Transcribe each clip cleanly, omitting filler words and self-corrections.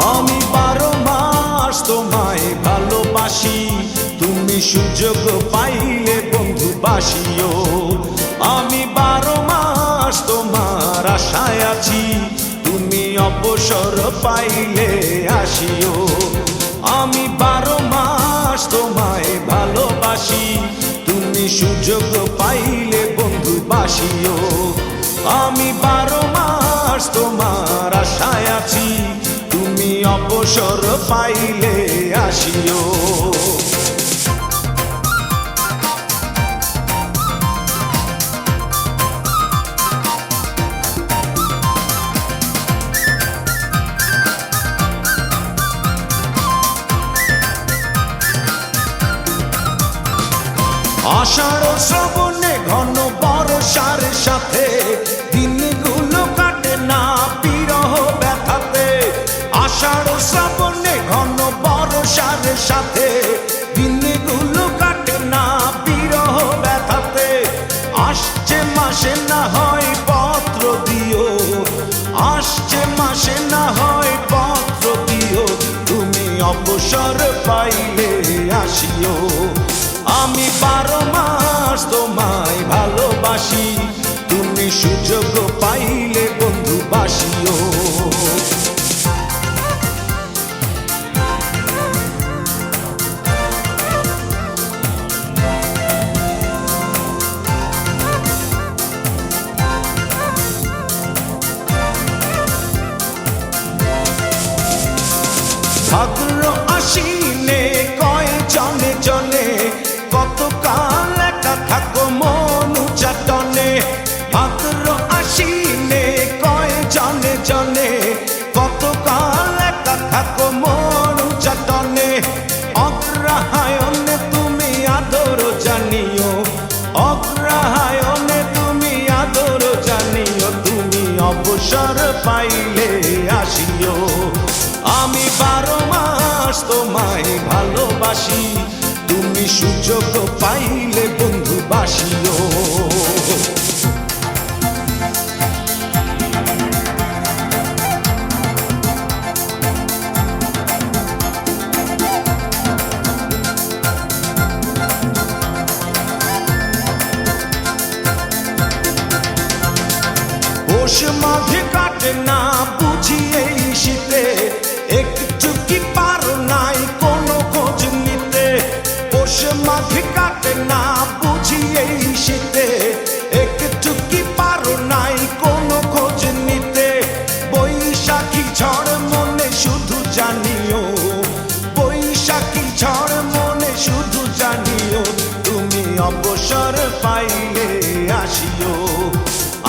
আমি 12 মাস তোমায় ভালোবাসি, তুমি সুযোগ পাইলে বন্ধু বাসিও। আমি 12 মাস তোমার আশায় আছি, তুমি অবসর পাইলে আসিও। আমি 12 মাস তোমায় ভালোবাসি, তুমি সুযোগ পাইলে বন্ধু বাসিও। আমি 12 মাস তোমার আশায় আছি, তুমি অবসর পাইলে আসিও। আষাঢ় শ্রাবণে ঘন বর্ষার সাথে দিনগুলো কাটে না বিরহ ব্যথাতে। আষাঢ় শ্রাবণে ঘন বর্ষার সাথে দিনগুলো কাটে না বিরহ ব্যথাতে। আসছে মাসে না হয় পত্র দিও, আসছে মাসে না হয় পত্র দিও, তুমি অবসর পাইলে আসিও। আমি 12 মাস তোমায় ভালোবাসি, তুমি সুযোগ পাইলে বন্ধু বাসিও। ভাদ্র আশ্বিনে কয় জনে জনে কতকাল একা থাকো মন চাটনে। ভাদ্র আশ্বিনে কয় জনে জনে কতকাল একা থাকো মন চাটনে। অগ্রহায়ণে তুমি আদর জানিও, অগ্রহায়ণে তুমি আদর জানিও, তুমি অবসর পাইলে আসিও। আমি 12 মাস তোমায় ভালোবাসি, তুমি সুযোগ পাইলে বন্ধু বাসিও। পৌষ মাঘে কাটে না বুঝি এই শীতে, একটু কি পারো নাই কোনো খোঁজ নিতে। পৌষ মাঘে কাটে না বুঝি এই শীতে, একটু কি পারো নাই কোনো খোঁজ নিতে। বৈশাখী ঝড় মনে শুধু জানিও, বৈশাখী ঝড় মনে শুধু জানিও, তুমি অবসর পাইলে আসিও।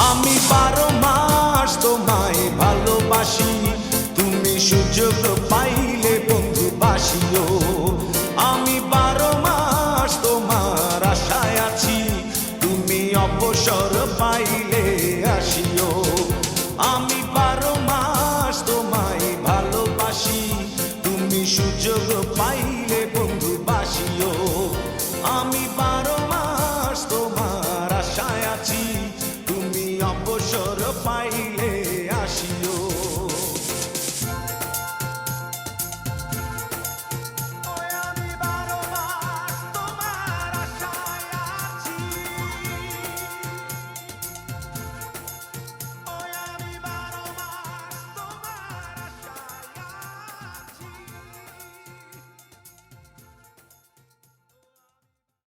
আমি 12 মাস তোমায় ভালোবাসি, তুমি সুযোগ